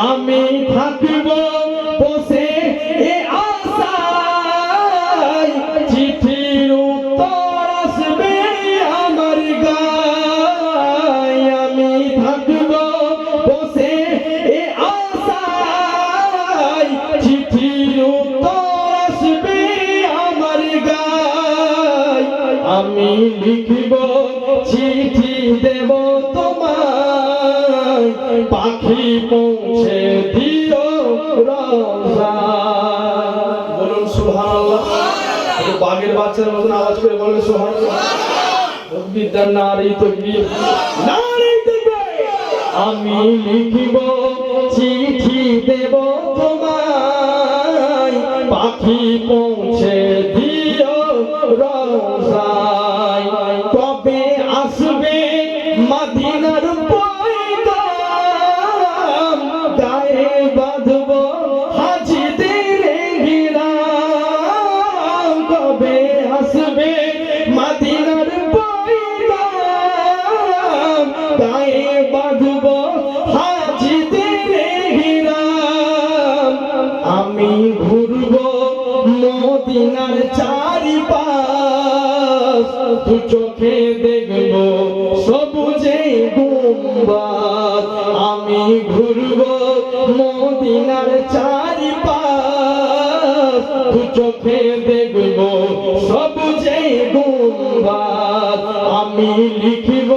আমি থাকিব বসে এ আশায়, চিঠির উত্তর আসবে আমার গায়। আমি থাকব বসে এ আশায়, চিঠির উত্তর আসবে আমার গায়। আমি লিখব চিঠি দেব তোমায়, পাখি পৌঁছে দিও রোজায়। বলুন সুবহানাল্লাহ। বাঘের বাচ্চার মতন আওয়াজ করে বললে সুবহানাল্লাহ। তাকবীর দেন, নারাই তাকবীর, নারাই তাকবীর। আমি লিখিব চিঠি দেব তোমায়, পাখি পৌঁছে দিও রোজায়। কবে আসবে মদিনার পয়গাম, গায়ে বাঁধব হাজিদের ঘিরাম। কবে আসবে মদিনার পয়গাম, গায়ে বাঁধব হাজিদের ঘিরাম। আমি ঘুরব মদিনার চারিপাশ, দু চোখে দেখব সবুজে গুম্বাদ। আমি ঘুরব মদিনার চারিপাশ, দু চোখে দেখব সবুজে গুম্বাদ। আমি লিখিব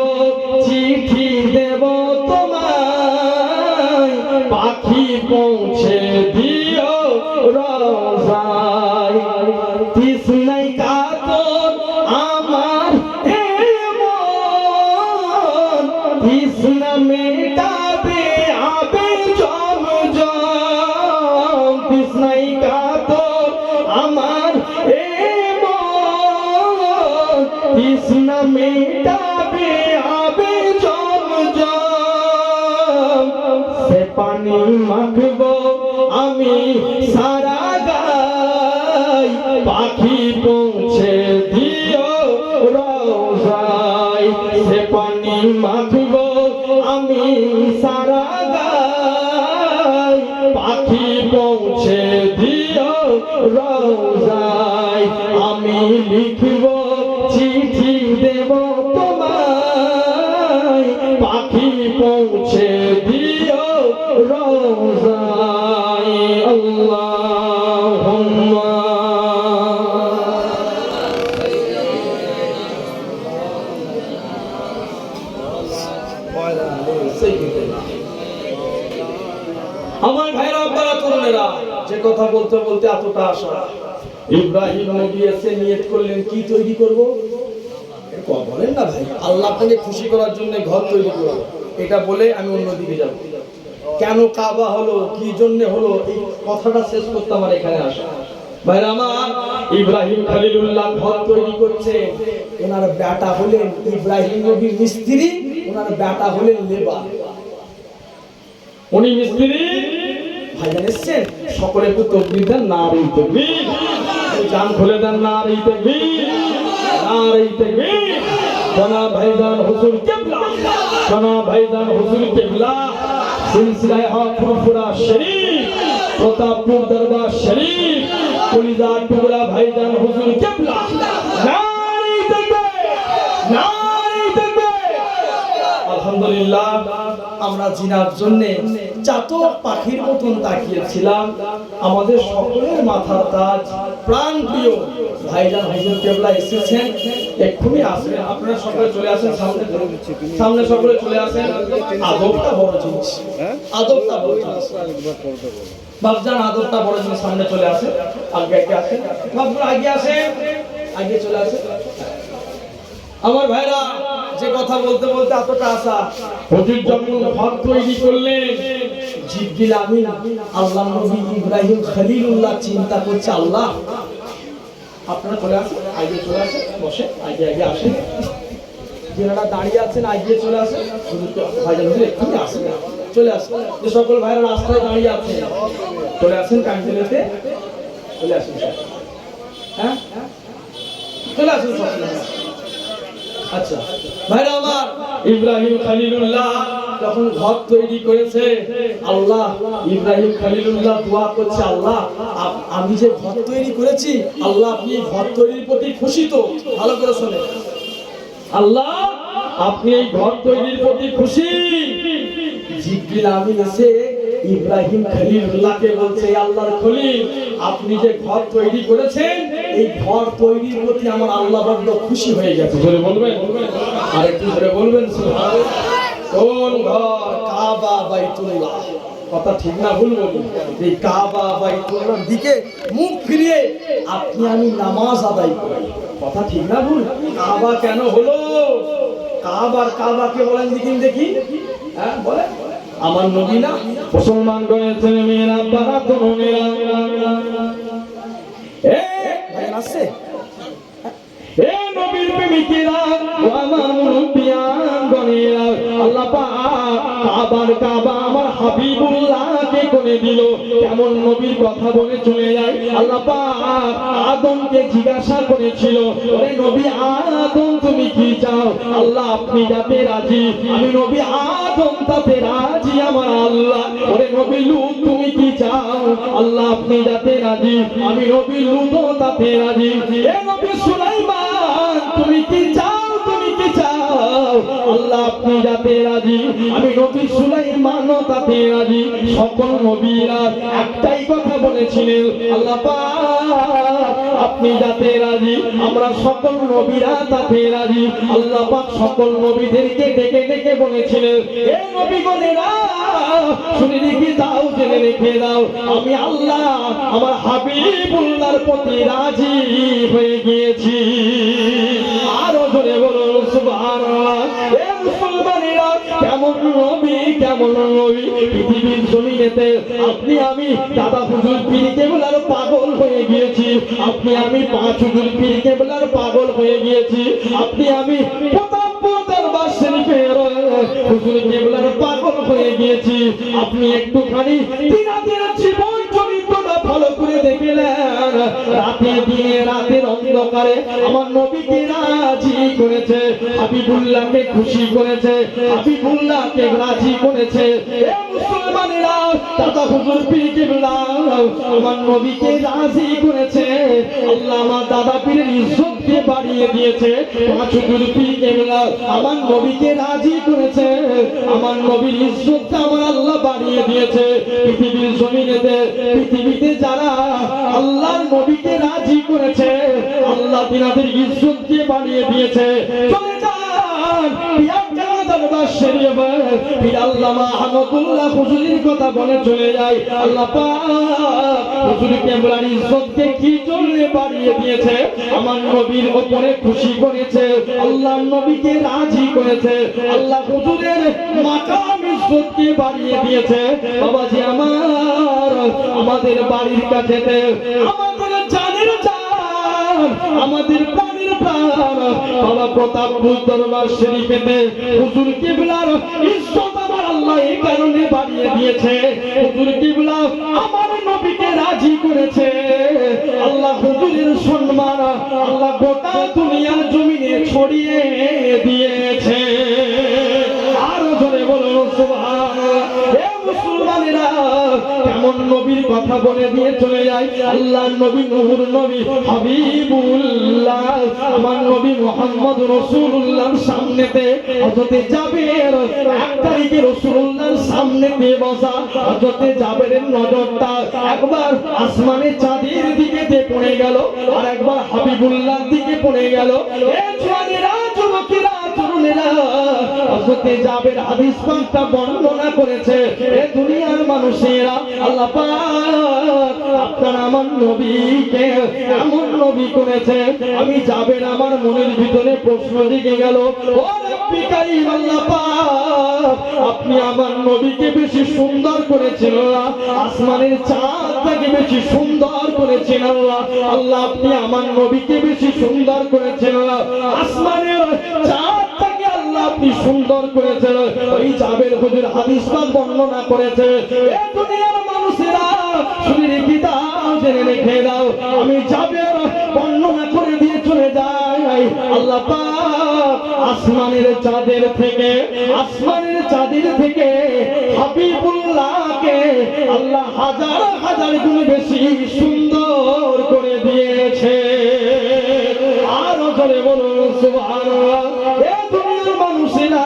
চিঠি দেব তোমায়, পাখি পৌঁছে দিও রোজায়। তৃষ্ণায় কাতর আমার এ মন, তৃষ্ণা মেটাবে আবে জমজম। তৃষ্ণায় কাতর আমার এ মন, তৃষ্ণা মেটাবে আবে জমজম। সে পানি মাখব আমি সারা গায়, পাখি পৌঁছে দিও রোজায়। সে পানি মাখব আমি সারা গায়, পাখি পৌঁছে দিও রোজায়। আমি লিখব চিঠি দেব তোমায়, পাখি পৌঁছে দিও রোজায়। আল্লাহুম্মা আমার ভাইরা আপনারা তরুণেরা, যে কথা বলতে বলতে এতটা আশা, ইব্রাহিম নবী এসে নিয়ত করলেন কি তৈরি করব? বলেন না ভাই, আল্লাহ আপনাকে খুশি করার জন্য ঘর তৈরি করব, এটা বলে আমি অন্যদিকে যাব। কেন কাবা হলো, কি জন্য হলো, এই কথাটা শেষ করতে আমার এখানে আসা। ভাইরা আমার, ইব্রাহিম খলিলুল্লাহ ঘর তৈরি করছে, ওনার বেটা হলেন ইব্রাহিম নবীর মিস্ত্রি, ওনার বেটা হলেন লেবার। উনি মিস্ত্রি, ভাইজান এসছেন, সকলে একটু তাকবীর দেন, নারে তাকবীর, জান খুলে দেন, নারে তাকবীর, নারে তাকবীর। জনাব ভাইজান হুজুর কিবলা, জনাব ভাইজান হুজুর কিবলা, সিলসিলায়ে হক ফুরফুরা শরীফ, প্রতাপপুর দরবার শরীফ, কলিজার টুকরা ভাইজান হুজুর কিবলা, নারে তাকবীর, নারে তাকবীর। আলহামদুলিল্লাহ, আমরা জিনার জন্য চাতক পাখির মতন তাকিয়েছিলাম। আমাদের সকলের মাথার তাজ, প্রাণ প্রিয় ভাইজান হুজুর কেবলা এসেছেন, এক্ষুনি আসবেন। আপনারা সকলে চলে আসেন সামনে, সামনে সকলে চলে আসেন। আদবটা বড় জিনিস, আদবটা বড় জিনিস বাপজান, আদবটা বড় জিনিস। সামনে চলে আসেন, আগে আগে আসেন বাপরা, আগে আসেন, আগে চলে আসেন। আমার ভাইরা, যে কথা বলতে বলতে এতটা আশা, হুজুর যখন ঘর তৈরি করলেন, জিবরিল আমিন আল্লাহর নবী ইব্রাহিম খলিলুল্লাহ চিন্তা করছে, আল্লাহ আপনারা চলে আসেন, আগে চলে আসেন, বসে আগে আগে আসেন, যারা দাঁড়িয়ে আছেন আগে চলে আসেন, হুজুরকে ভাইজান হুজুর একটু আসেন, চলে আসেন। যে সকল ভাইরা রাস্তায় দাঁড়িয়ে আছেন চলে আসেন, ক্যান্টিনেতে চলে আসেন, হ্যাঁ চলে আসেন সকলে। আচ্ছা ভাইরা আমার, ইব্রাহিম খলিলুল্লাহ যখন ঘর তৈরি করেছে, আল্লাহ ইব্রাহিম খলিলুল্লাহ দোয়া করছে, আল্লাহ আমি যে ঘর তৈরি করেছি, আল্লাহ আপনি ঘর তৈরির প্রতি খুশি তো? ভালো করে শোনেন, আল্লাহ আপনি এই ঘর তৈরির প্রতি খুশি? জিবরিল আমিন এসে ইব্রাহিম খলিলুল্লাহকে বলছে, আল্লাহর খলিল, আপনি যে ঘর তৈরি করেছেন, এই ঘর তৈরির প্রতি আমার আল্লাহ বড় খুশি হয়ে গেছে। জোরে বলবেন, আর একটু জোরে বলবেন সুবহানাল্লাহ। কোন ঘর? কাবা বাইতুল্লাহ। কথা ঠিক না ভুল বলুন? এই কাবা বাইতুল্লাহর দিকে মুখ ফিরিয়ে আপনি আমি নামাজ আদায় করি। কথা ঠিক না ভুল? কাবা কেন হলো? কাবাকে বলেন দেখি, হ্যাঁ বলেন। আমার নবী না মুসলমান রয়েছে, মেয়েরা বাবা তরুণেরা, আছে নবীর প্রেমিকেরা, আমার মুরব্বিয়ানগণেরা, আল্লাহ পাক কাবা আমার হাবিবুল্লাহকে করে দিল। কেমন নবীর কথা বলে চলে যায়। আল্লাহ পাক আদমকে জিজ্ঞাসা করেছিল, ওরে নবী আদম তুমি কি চাও? আল্লাহ আপনি যাতে রাজি, আমি নবী আদম তাতে রাজি আমার আল্লাহ। ওরে নবী লূত তুমি কি চাও? আল্লাহ আপনি যাতে রাজি, আমি নবী লূত তাতে রাজি। এ নবী সুলাইমান তুমি কি চাও? তুমি কি চাও? আল্লাহ আপনি যাতে রাজি, আমি নবী সুলাইমান তাতে রাজি। সকল নবীরা একটাই কথা বলেছিলেন, আল্লাহ পাক আপনি যাতে রাজি, আমরা সকল নবীরা তাতে রাজি। আল্লাহ পাক সকল নবীদেরকে ডেকে ডেকে বলেছিলেন, হে নবীগণেরা শুনে রেখে দাও, জেনে রেখে দাও, আমি আল্লাহ আমার হাবিবুল্লাহর প্রতি রাজি হয়ে গিয়েছি। আরো জোরে বলুন সুবহানাল্লাহ। এ মুসলমানেরা, কেমন নবী, কেমন নবী পৃথিবীর জমিনেতে আপনি আমি দাদা হুজুর পীর কেবলার পাগল হয়ে গিয়েছি, আপনি আমি পাঁচ হুজুর পীর কেবলার পাগল হয়ে গিয়েছি, আপনি আমি প্রতাপপুর দরবার শরীফের হুজুর কেবলার পাগল হয়ে গিয়েছি। আপনি একটুখানি তিনাদের জীবন চরিত্রটা ভালো করে দেখলেন, রাতে দিনে রাতের অন্ধকারে আমার নবীকে রাজি করেছে, হাবিবুল্লাহকে খুশি করেছে, হাবিবুল্লাহকে রাজি করেছে। এ মুসলমানেরা, দাদা হুজুর পীর কেবলা আমার নবীকে রাজি করেছে। আল্লাহ আমার দাদা পীরের ইজ্জতকে বাড়িয়ে দিয়েছে। পাঁচ হুজুর পীর কেবলা আমার নবীকে রাজি করেছে, আমার নবীর ইজ্জতটা আমার আল্লাহ বাড়িয়ে দিয়েছে। পৃথিবীর জমিনেতে, পৃথিবীতে যারা আল্লাহর নবীকে রাজি করেছে, আল্লাহ তিনাদের ইজ্জতকে বাড়িয়ে দিয়েছে। চলে যান দরবার শরীফে, পীর আল্লামা আহমদুল্লাহ হুজুরির কথা বলে চলে যায়। আল্লাহ পাক হুজুর কেবলার ইজ্জতকে কি জন্য বাড়িয়ে দিয়েছে, আমার নবীর উপরে খুশি করেছে, আল্লাহর নবীকে রাজি করেছে, আল্লাহ হুজুরের মাকাম ইজ্জতকে বাড়িয়ে দিয়েছে। বাবাজি আমার, আমাদের বাড়ির কাছেতে আমাদের জানের জান, আমাদের প্রাণের প্রাণ বাবা প্রতাপপুর দরবার শরীফেতে হুজুর কিবলার ইজ্জত আমার আল্লাহ এই কারণে বাড়িয়ে দিয়েছে, হুজুর কিবলা আমার নবীকে রাজি করেছে। আল্লাহ হুজুরের সম্মান আল্লাহ গোটা দুনিয়ার জমিনে ছড়িয়ে দিয়েছে। আরো জোরে বলুন সুবহানাল্লাহ। হে মুসলমানেরা, কেমন নবীর কথা বলে দিয়ে চলে যায়। আল্লাহর নবী নূর নবী হাবিবুল্লাহ আমার নবী মুহাম্মদ রাসূলুল্লাহর সামনেতে হযরতে জাবের, এক তারিখে রাসূলুল্লাহর সামনেতে বসা হযরতে জাবেরের নজরটা একবার আসমানে চাঁদের দিকে পড়ে গেল, আর একবার হাবিবুল্লাহর দিকে পড়ে গেল। এ জওয়ানেরা, যুবকেরা, তরুণেরা, হযরতে জাবের হাদিস পাকটা বর্ণনা করেছে। এ দুনিয়ার মানুষেরা, আল্লাহ পাক আপনার আমার নবীকে এমন নবী করেছে, আমি জাবের আমার মনের ভিতরে প্রশ্ন জেগে গেল, ও রব্বি কারীম আল্লাহ পাক আপনি আমার নবীকে বেশি সুন্দর করেছেন আল্লাহ, আসমানের চাঁদটাকে বেশি সুন্দর করেছেন আল্লাহ, আল্লাহ আপনি আমার নবীকে বেশি সুন্দর করেছেন আল্লাহ, আসমানের চাঁদটাকে আল্লাহ আপনি সুন্দর করেছেন। ওই জাবের হুজুর হাদিস পাক বর্ণনা করেছে। এ দুনিয়ার মানুষেরা শুনে রেখে দাও, জেনে রেখে দাও, আমি জাবের বর্ণনা করে দিয়ে চলে যাই। আল্লাহ পাক আসমানের চাঁদের থেকে, আসমানের চাঁদের থেকে হাবিবুল্লাহকে আল্লাহ হাজার হাজার গুণ বেশি সুন্দর করে দিয়েছে। আরো জোরে বলুন সুবহানাল্লাহ। এ দুনিয়ার মানুষেরা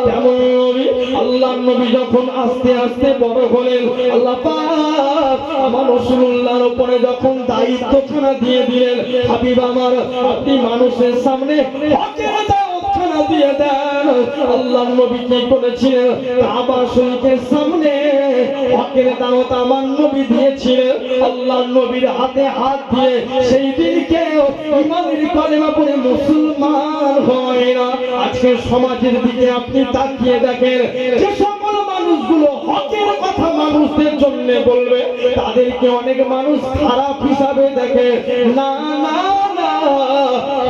কেমন নবী, আল্লাহর নবী যখন আস্তে আস্তে বড় হলেন, আল্লাহ পাক আমার রাসূলুল্লাহর উপরে যখন দায়িত্বখানা দিয়ে দিলেন, হাবিব আমার আপনি মানুষের সামনে হকের দাওয়াতখানা দিয়ে দেন। আল্লাহর নবী কি করেছিলেন, কাবা শরীফের সামনে হকের দাওয়াত আমার নবী দিয়েছিলেন। আল্লাহর নবীর হাতে হাত দিয়ে সেই দিনকে ইমানের কালেমা পড়ে মুসলমান হয় না। আজকে সমাজের দিকে আপনি তাকিয়ে দেখেন, যে সকল মানুষগুলো হকের কথা মানুষদের জন্য বলবে, তাদেরকে অনেক মানুষ খারাপ হিসাবে দেখে। না না না,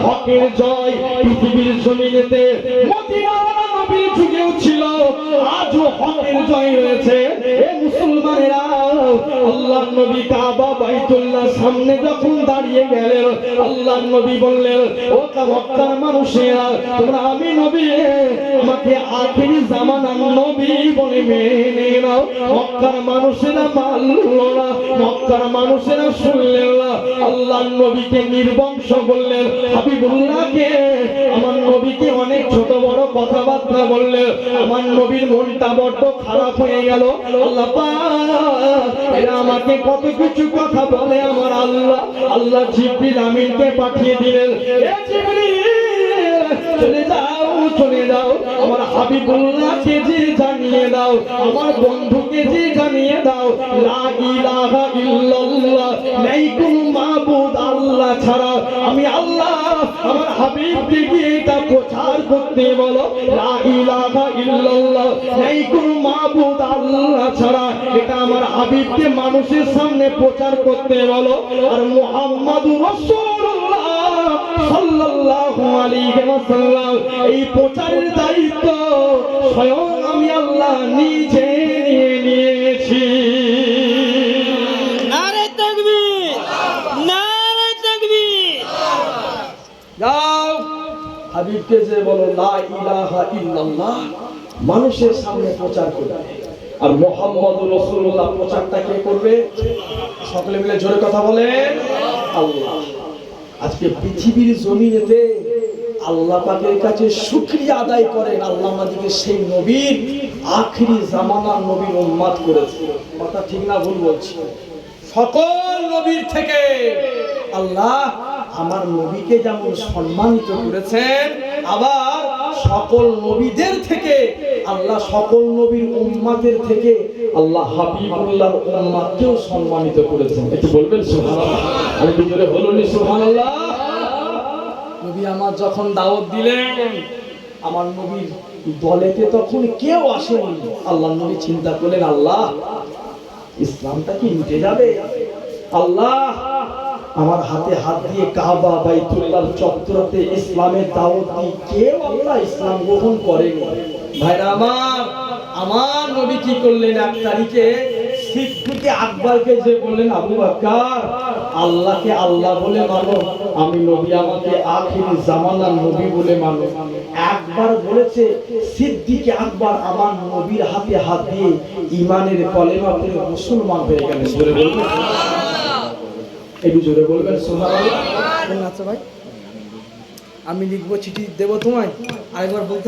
হকের জয় পৃথিবীর জমিনেতে মদিনার নবীর যুগেও ছিল, আজও হকের জয় রয়েছে। এ মুসলমানেরা, আল্লাহর নবী কাবা বাইতুল্লাহ সামনে যখন দাঁড়িয়ে গেলেন, আল্লাহর নবী বললেন, ও মক্কার মানুষেরা, তোমরা আমি নবী, আমাকে আখিরি জামানার নবী বলে মেনে নাও। মক্কার মানুষেরা মানল না, মক্কার মানুষেরা শুনলেন না। আল্লাহর নবীকে নির্বংশ বললেন, হাবিবুল্লাহকে আমার নবীকে অনেক ছোট বড় কথাবার্তা বললেন। আমার নবীর মনটা বড্ড খারাপ হয়ে গেল। আল্লাহ পাক এরা আমাকে কত কিছু কথা বলে আমার আল্লাহ। আল্লাহ জিবরিল আমিনকে পাঠিয়ে দিলেন, এ জিবরিল চলে যাও, চলে যাও, আমার হাবিবুল্লাহকে যে জানিয়ে দাও, আমার বন্ধুকে যে জানিয়ে দাও, লা ইলাহা ইল্লাল্লাহ, নাই কোনো মাবুদ আল্লাহ ছাড়া, আমি আল্লাহ। আমার হাবিবকে গিয়ে এটা প্রচার করতে বলো, লা ইলাহা ইল্লাল্লাহ, নাই কোনো মাবুদ আল্লাহ ছাড়া, এটা আমার হাবিবকে মানুষের সামনে প্রচার করতে বলো। আর মুহাম্মাদুর রাসূলুল্লাহ সাল্লাল্লাহু আলাইহি ওয়াসাল্লাম এই প্রচারের দায়িত্ব স্বয়ং আমি আল্লাহ নিজে নিয়ে নিয়েছি। নারে তাকবীর, নারে তাকবীর। যাও হাবিবকে যে বলো লা ইলাহা ইল্লাল্লাহ, মানুষের সামনে প্রচার করবে। আর মুহাম্মদুর রাসূলুল্লাহ প্রচারটা কে করবে? সকলে মিলে জোরে কথা বলেন, আল্লাহ। আজকে পৃথিবীর জমিনেতে আল্লাহ পাকের কাছে শুকরিয়া আদায় করেন, আল্লাহ আমাদেরকে সেই নবীর আখিরি জামানার নবীর উম্মত করেছে। কথা ঠিক না ভুল বলছি? সকল নবীর থেকে আল্লাহ আমার নবীকে যেমন সম্মানিত করেছেন, আবার সকল নবীদের থেকে আল্লাহ সকল নবীর উম্মতের থেকে আল্লাহ হাবিবুল্লাহর উম্মতকেও সম্মানিত করেছেন। একটু বলবেন সুবহানাল্লাহ। আর একটু জোরে বলুন সুবহানাল্লাহ। নবী আমার যখন দাওয়াত দিলেন, আমার নবীর দলেতে তখন কেউ আসেনি। আল্লাহ নবী চিন্তা করলেন, আল্লাহ ইসলামটা কি মিটে যাবে? আল্লাহ আমার হাতে হাত দিয়ে কাবা বাইতুল্লাহর চত্বরতে ইসলামের দাওয়াত দিই, কেউ আল্লাহ ইসলাম গ্রহণ করেনি। ভাইরা আমার নবী কি করলেন? 1 তারিখে সিদ্দিকে আকবরকে যে বললেন, আবু বকর আল্লাহকে আল্লাহ বলে মানো, আমি নবী আমাকে আখিরি জামানার নবী বলে মানো। একবার বলেছে সিদ্দিকে আকবর আমার নবীর হাতে হাত দিয়ে ঈমানের কলেমা পড়ে মুসলমান হয়ে গেলেন। জোরে বলবেন একটু জোরে বলবেন সুবহানাল্লাহ। আচ্ছা ভাই, আমি লিখবো, চিঠি দেবো তোমায়, আরেকবার বলতে